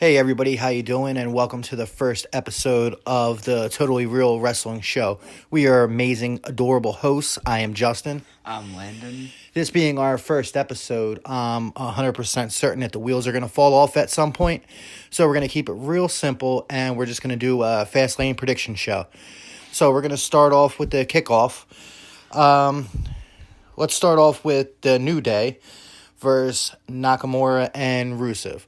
Hey everybody, how you doing? And welcome to the first episode of the Totally Real Wrestling Show. We are amazing, adorable hosts. I am Justin. I'm Landon. This being our first episode, I'm 100% certain that the wheels are going to fall off at some point. So we're going to keep it real simple, and we're just going to do a Fastlane prediction show. So we're going to start off with the kickoff. Let's start off with the New Day versus Nakamura and Rusev.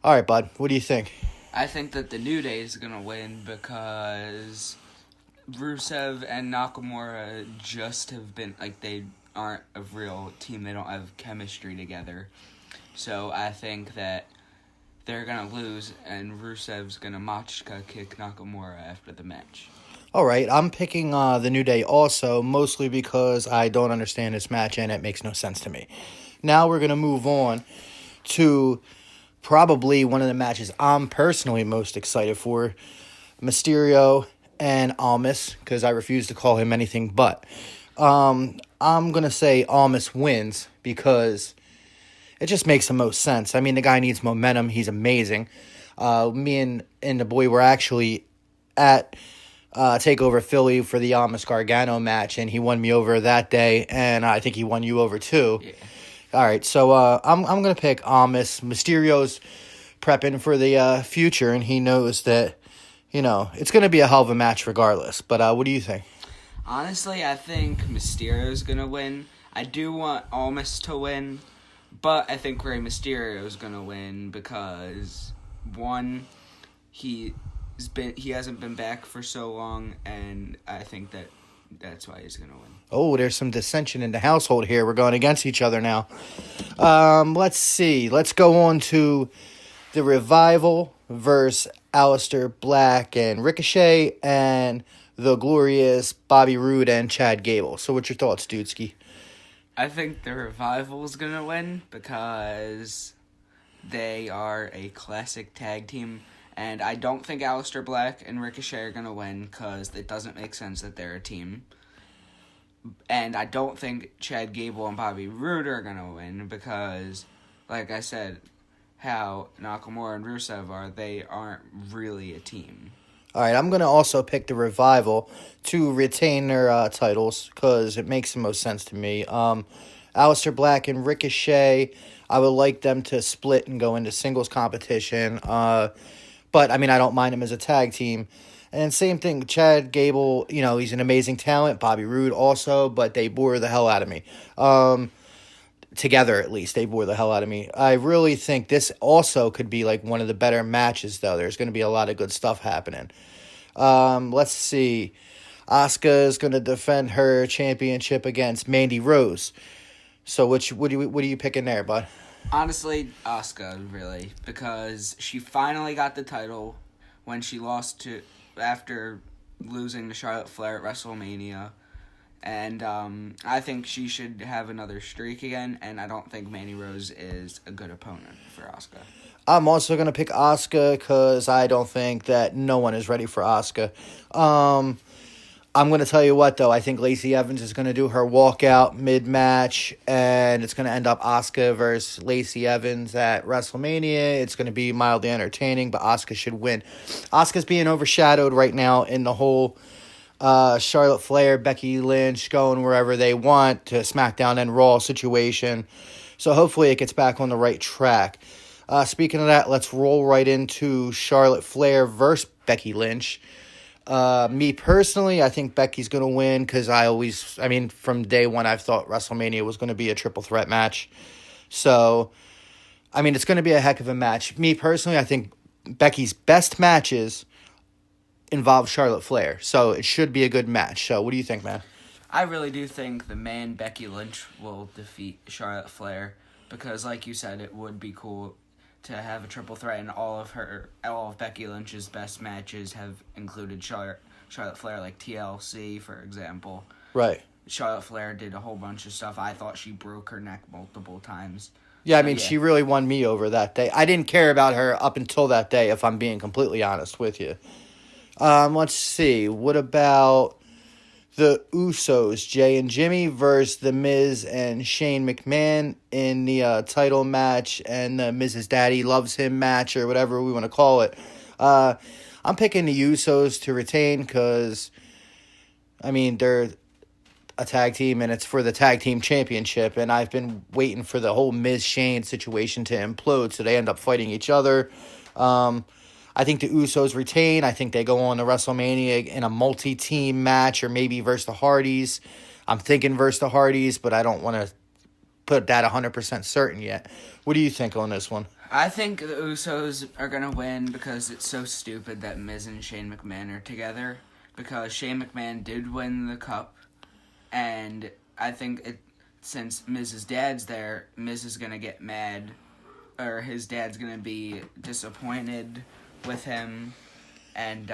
All right, bud. What do you think? I think that the New Day is going to win because Rusev and Nakamura just have been, they aren't a real team. They don't have chemistry together. So I think that they're going to lose, and Rusev's going to Machka kick Nakamura after the match. All right, I'm picking the New Day also, mostly because I don't understand this match and it makes no sense to me. Now we're going to move on to probably one of the matches I'm personally most excited for, Mysterio and Almas, because I refuse to call him anything but. I'm going to say Almas wins because it just makes the most sense. I mean, the guy needs momentum. He's amazing. Me and the boy were actually at TakeOver Philly for the Almas Gargano match, and he won me over that day, and I think he won you over too. Yeah. All right, so I'm gonna pick Almas. Mysterio's prepping for the future, and he knows that it's gonna be a hell of a match regardless. But what do you think? Honestly, I think Mysterio's going to win. I do want Almas to win, but I think Rey Mysterio's going to win because, one, he hasn't been back for so long, and I think that's why he's going to win. Oh, there's some dissension in the household here. We're going against each other now. Let's see. Let's go on to the Revival versus Aleister Black and Ricochet and the glorious Bobby Roode and Chad Gable. So what's your thoughts, Dudeski? I think the Revival's going to win because they are a classic tag team. And I don't think Aleister Black and Ricochet are going to win because it doesn't make sense that they're a team. And I don't think Chad Gable and Bobby Roode are going to win because, like I said, how Nakamura and Rusev are, they aren't really a team. All right, I'm going to also pick the Revival to retain their titles because it makes the most sense to me. Aleister Black and Ricochet, I would like them to split and go into singles competition. But, I mean, I don't mind them as a tag team. And same thing, Chad Gable, he's an amazing talent. Bobby Roode also, but they bore the hell out of me. Together, at least, they bore the hell out of me. I really think this also could be like one of the better matches, though. There's going to be a lot of good stuff happening. Let's see. Asuka is going to defend her championship against Mandy Rose. So what are you picking there, bud? Honestly, Asuka, really, because she finally got the title when she lost after losing to Charlotte Flair at WrestleMania. And I think she should have another streak again, and I don't think Mandy Rose is a good opponent for Asuka. I'm also going to pick Asuka because I don't think that no one is ready for Asuka. I'm going to tell you what, though. I think Lacey Evans is going to do her walkout mid-match, and it's going to end up Asuka versus Lacey Evans at WrestleMania. It's going to be mildly entertaining, but Asuka should win. Asuka's being overshadowed right now in the whole Charlotte Flair, Becky Lynch going wherever they want to SmackDown and Raw situation. So hopefully it gets back on the right track. Speaking of that, let's roll right into Charlotte Flair versus Becky Lynch. Me personally, I think Becky's going to win because from day one, I've thought WrestleMania was going to be a triple threat match. So, it's going to be a heck of a match. Me personally, I think Becky's best matches involve Charlotte Flair. So, it should be a good match. So, what do you think, man? I really do think the man Becky Lynch will defeat Charlotte Flair because, like you said, it would be cool to have a triple threat, and all of Becky Lynch's best matches have included Charlotte Flair, like TLC, for example. Right. Charlotte Flair did a whole bunch of stuff. I thought she broke her neck multiple times. Yeah, she really won me over that day. I didn't care about her up until that day, if I'm being completely honest with you. Let's see. What about the Usos, Jay and Jimmy, versus The Miz and Shane McMahon in the title match and the Miz's Daddy Loves Him match, or whatever we want to call it. I'm picking the Usos to retain because, I mean, they're a tag team and it's for the tag team championship, and I've been waiting for the whole Miz Shane situation to implode, so they end up fighting each other. I think the Usos retain. I think they go on to WrestleMania in a multi-team match, or maybe versus the Hardys. I'm thinking versus the Hardys, but I don't want to put that 100% certain yet. What do you think on this one? I think the Usos are going to win because it's so stupid that Miz and Shane McMahon are together. Because Shane McMahon did win the cup, and I think since Miz's dad's there, Miz is going to get mad, or his dad's going to be disappointed with him, and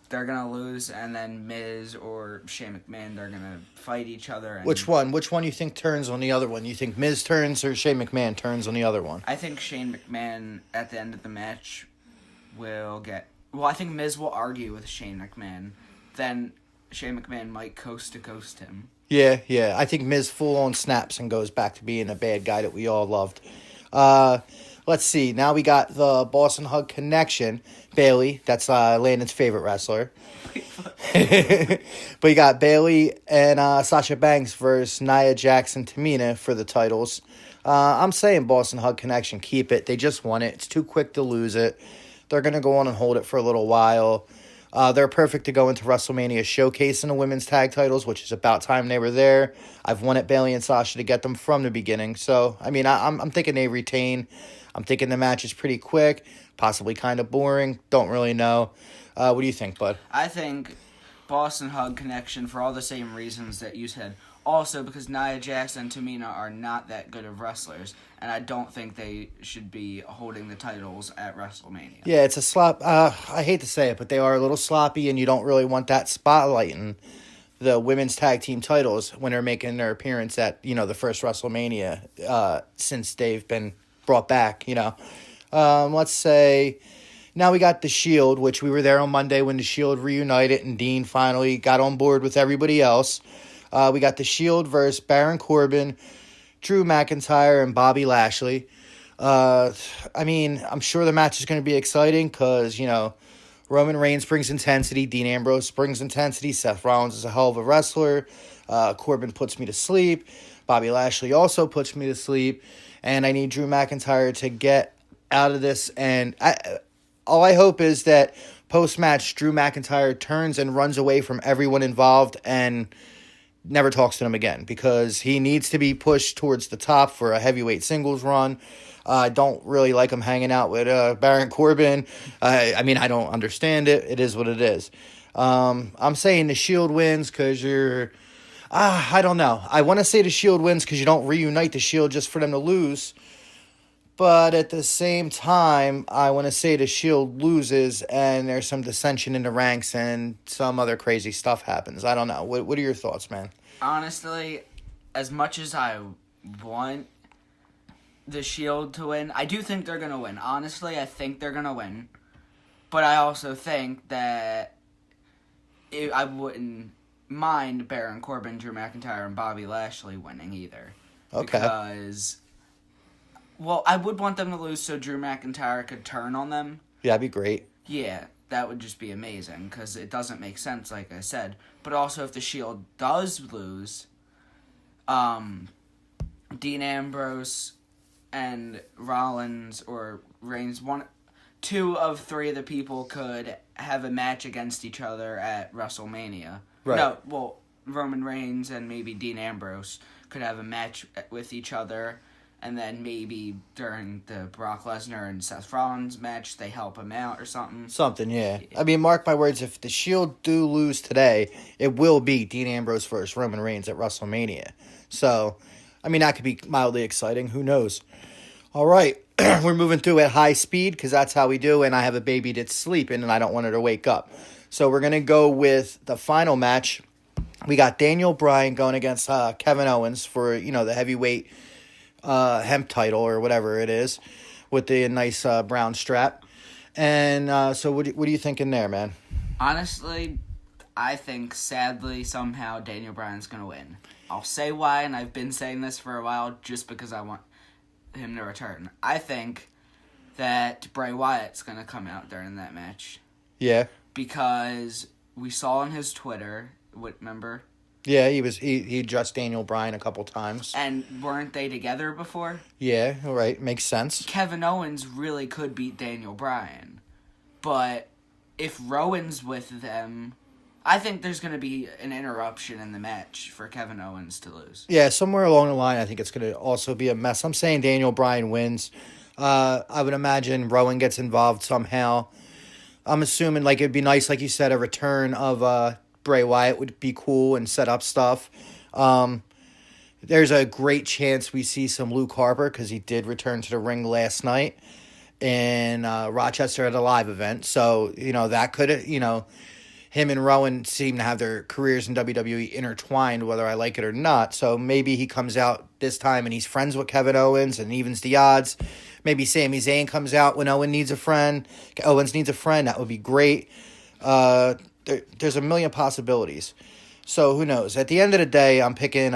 they're gonna lose, and then Miz or Shane McMahon, they're gonna fight each other. And Which one you think turns on the other one? You think Miz turns or Shane McMahon turns on the other one? I think Shane McMahon at the end of the match will get. Well, I think Miz will argue with Shane McMahon. Then Shane McMahon might coast to coast him. Yeah. I think Miz full on snaps and goes back to being a bad guy that we all loved. Let's see. Now we got the Boston Hug Connection. Bailey, that's Landon's favorite wrestler. But you got Bailey and Sasha Banks versus Nia Jackson Tamina for the titles. I'm saying Boston Hug Connection, keep it. They just won it. It's too quick to lose it. They're going to go on and hold it for a little while. They're perfect to go into WrestleMania showcase in the women's tag titles, which is about time they were there. I've wanted Bailey and Sasha to get them from the beginning. So, I mean, I'm thinking they retain. I'm thinking the match is pretty quick, possibly kind of boring. Don't really know. What do you think, bud? I think Boston Hug Connection for all the same reasons that you said. Also, because Nia Jax and Tamina are not that good of wrestlers, and I don't think they should be holding the titles at WrestleMania. Yeah, it's a slop. I hate to say it, but they are a little sloppy, and you don't really want that spotlighting the women's tag team titles when they're making their appearance at, the first WrestleMania since they've been brought back, Let's say now we got the Shield, which we were there on Monday when the Shield reunited and Dean finally got on board with everybody else. We got the Shield versus Baron Corbin, Drew McIntyre, and Bobby Lashley. I'm sure the match is going to be exciting because, Roman Reigns brings intensity, Dean Ambrose brings intensity, Seth Rollins is a hell of a wrestler, Corbin puts me to sleep, Bobby Lashley also puts me to sleep, and I need Drew McIntyre to get out of this. And all I hope is that post-match, Drew McIntyre turns and runs away from everyone involved and never talks to them again, because he needs to be pushed towards the top for a heavyweight singles run. I don't really like him hanging out with Baron Corbin. I don't understand it. It is what it is. I'm saying the Shield wins because you're... I don't know. I want to say the Shield wins because you don't reunite the Shield just for them to lose. But at the same time, I want to say the Shield loses and there's some dissension in the ranks and some other crazy stuff happens. I don't know. What are your thoughts, man? Honestly, as much as I want the Shield to win, I do think they're going to win. Honestly, I think they're going to win. But I also think that I wouldn't mind Baron Corbin, Drew McIntyre, and Bobby Lashley winning either. Okay. Because, I would want them to lose so Drew McIntyre could turn on them. Yeah, that'd be great. Yeah, that would just be amazing because it doesn't make sense, like I said. But also, if the Shield does lose, Dean Ambrose and Rollins or Reigns, two of three of the people could have a match against each other at WrestleMania. Right. No, Roman Reigns and maybe Dean Ambrose could have a match with each other, and then maybe during the Brock Lesnar and Seth Rollins match, they help him out or something. Something, yeah. Mark my words, if the Shield do lose today, it will be Dean Ambrose versus Roman Reigns at WrestleMania. So, that could be mildly exciting. Who knows? All right. We're moving through at high speed because that's how we do, and I have a baby that's sleeping, and I don't want her to wake up. So we're going to go with the final match. We got Daniel Bryan going against Kevin Owens for, the heavyweight hemp title or whatever it is with the nice brown strap. And so what are you thinking there, man? Honestly, I think, sadly, somehow Daniel Bryan's going to win. I'll say why, and I've been saying this for a while just because I want him to return. I think that Bray Wyatt's going to come out during that match. Yeah. Because we saw on his Twitter, remember? Yeah, he addressed Daniel Bryan a couple times. And weren't they together before? Yeah, all right, makes sense. Kevin Owens really could beat Daniel Bryan. But if Rowan's with them, I think there's going to be an interruption in the match for Kevin Owens to lose. Yeah, somewhere along the line, I think it's going to also be a mess. I'm saying Daniel Bryan wins. I would imagine Rowan gets involved somehow. I'm assuming, like, it'd be nice, like you said, a return of Bray Wyatt would be cool and set up stuff. There's a great chance we see some Luke Harper because he did return to the ring last night in Rochester at a live event. So, that could, him and Rowan seem to have their careers in WWE intertwined, whether I like it or not. So maybe he comes out this time and he's friends with Kevin Owens and evens the odds. Maybe Sami Zayn comes out when Owens needs a friend. That would be great. There's a million possibilities. So who knows? At the end of the day, I'm picking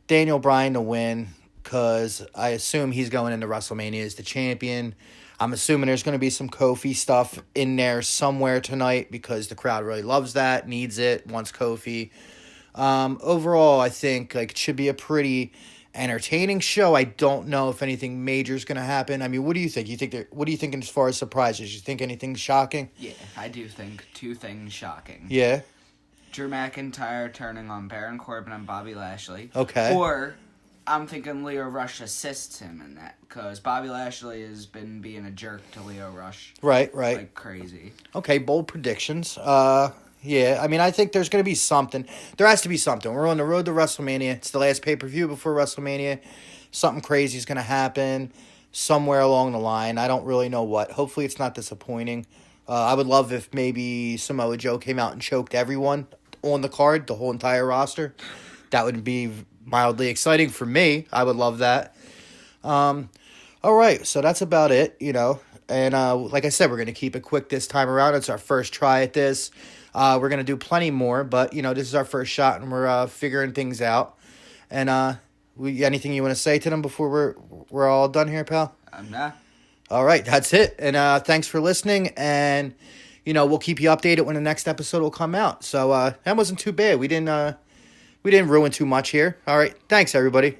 Daniel Bryan to win because I assume he's going into WrestleMania as the champion. I'm assuming there's going to be some Kofi stuff in there somewhere tonight because the crowd really loves that, needs it, wants Kofi. Overall, I think it should be a pretty entertaining show. I don't know if anything major is going to happen. I mean, what do you think? What do you think as far as surprises? You think anything shocking? Yeah, I do think two things shocking. Yeah. Drew McIntyre turning on Baron Corbin and Bobby Lashley. Okay. Or I'm thinking Leo Rush assists him in that because Bobby Lashley has been being a jerk to Leo Rush. Right. Like crazy. Okay, bold predictions. Yeah, I mean, I think there's going to be something. There has to be something. We're on the road to WrestleMania. It's the last pay-per-view before WrestleMania. Something crazy is going to happen somewhere along the line. I don't really know what. Hopefully it's not disappointing. I would love if maybe Samoa Joe came out and choked everyone on the card, the whole entire roster. That would be mildly exciting for me. I would love that. All right, so that's about it, And like I said, we're going to keep it quick this time around. It's our first try at this. We're going to do plenty more, but, this is our first shot, and we're figuring things out. And anything you want to say to them before we're all done here, pal? Nah. All right, that's it. And thanks for listening, and, we'll keep you updated when the next episode will come out. So that wasn't too bad. We didn't ruin too much here. All right, thanks, everybody.